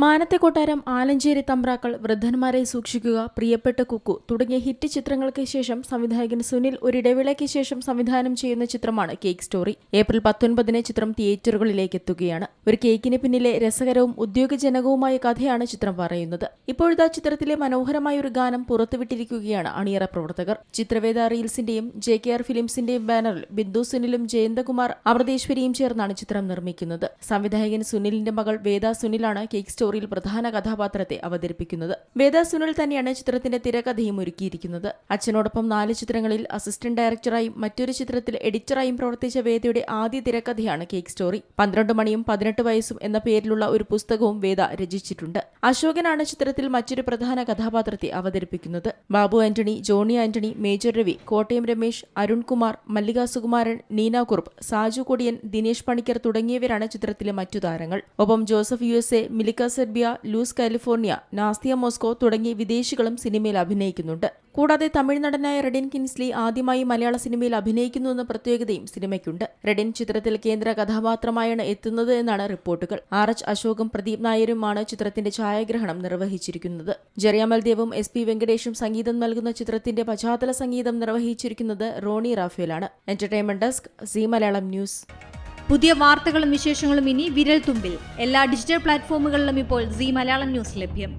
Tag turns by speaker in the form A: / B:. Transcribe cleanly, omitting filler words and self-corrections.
A: മാനത്തെ കൊട്ടാരം, ആലഞ്ചേരി തമ്പ്രാക്കൾ, വൃദ്ധന്മാരെ സൂക്ഷിക്കുക, പ്രിയപ്പെട്ട കുക്കു തുടങ്ങിയ ഹിറ്റ് ചിത്രങ്ങൾക്ക് ശേഷം സംവിധായകൻ സുനിൽ ഒരിടവേളയ്ക്ക് ശേഷം സംവിധാനം ചെയ്യുന്ന ചിത്രമാണ് കേക്ക് സ്റ്റോറി. ഏപ്രിൽ 19 ചിത്രം തിയേറ്ററുകളിലേക്ക് എത്തുകയാണ്. ഒരു കേക്കിന് പിന്നിലെ രസകരവും ഉദ്യോഗജനകവുമായ കഥയാണ് ചിത്രം പറയുന്നത്. ഇപ്പോഴത്തെ ചിത്രത്തിലെ മനോഹരമായ ഒരു ഗാനം പുറത്തുവിട്ടിരിക്കുകയാണ് അണിയറ പ്രവർത്തകർ. ചിത്രവേദ റീൽസിന്റെയും JKR ഫിലിംസിന്റെയും ബാനറിൽ ബിന്ദു സുനിലും ജയന്തകുമാർ അമൃതേശ്വരിയും ചേർന്നാണ് ചിത്രം നിർമ്മിക്കുന്നത്. സംവിധായകൻ സുനിലിന്റെ മകൾ വേദ സുനിലാണ് കേക്ക് സ്റ്റോറിയിൽ പ്രധാന കഥാപാത്രത്തെ അവതരിപ്പിക്കുന്നത്. വേദ സുനിൽ തന്നെയാണ് ചിത്രത്തിന്റെ തിരക്കഥയും ഒരുക്കിയിരിക്കുന്നത്. അച്ഛനോടൊപ്പം 4 ചിത്രങ്ങളിൽ അസിസ്റ്റന്റ് ഡയറക്ടറായും മറ്റൊരു ചിത്രത്തിൽ എഡിറ്ററായും പ്രവർത്തിച്ച വേദയുടെ ആദ്യ തിരക്കഥയാണ് കേക്ക് സ്റ്റോറി. 12 മണിയും 18 വയസ്സും എന്ന പേരിലുള്ള ഒരു പുസ്തകവും വേദ രചിച്ചിട്ടുണ്ട്. അശോകനാണ് ചിത്രത്തിൽ മറ്റൊരു പ്രധാന കഥാപാത്രത്തെ അവതരിപ്പിക്കുന്നത്. ബാബു ആന്റണി, ജോണി ആന്റണി, മേജർ രവി, കോട്ടയം രമേശ്, അരുൺകുമാർ, മല്ലിക സുകുമാരൻ, നീന കുറുപ്പ്, സാജു കൊടിയൻ, ദിനേശ് പണിക്കർ തുടങ്ങിയവരാണ് ചിത്രത്തിലെ മറ്റു താരങ്ങൾ. ഒപ്പം Joseph USA, Milica Serbia, Luz California, Nastya Moscow തുടങ്ങിയ വിദേശികളും സിനിമയിൽ അഭിനയിക്കുന്നുണ്ട്. കൂടാതെ തമിഴ് നടനായ റെഡിൻ കിൻസ്ലി ആദ്യമായി മലയാള സിനിമയിൽ അഭിനയിക്കുന്നുവെന്ന പ്രത്യേകതയും സിനിമയ്ക്കുണ്ട്. റെഡിൻ ചിത്രത്തിൽ കേന്ദ്ര കഥാപാത്രമായാണ് എത്തുന്നത് എന്നാണ് റിപ്പോർട്ടുകൾ. RH അശോകും പ്രദീപ് നായരുമാണ് ചിത്രത്തിന്റെ ഛായാഗ്രഹണം നിർവഹിച്ചിരിക്കുന്നത്. ജെറിയമൽ ദേവും SP വെങ്കടേഷും സംഗീതം നൽകുന്ന ചിത്രത്തിന്റെ പശ്ചാത്തല സംഗീതം നിർവഹിച്ചിരിക്കുന്നത് റോണി റാഫേലാണ്. Entertainment desk, Zee Malayalam news.
B: പുതിയ വാർത്തകളും വിശേഷങ്ങളും ഇനി വിരൽ തുമ്പിൽ. എല്ലാ ഡിജിറ്റൽ പ്ലാറ്റ്ഫോമുകളിലും ഇപ്പോൾ സി മലയാളം ന്യൂസ് ലഭ്യം.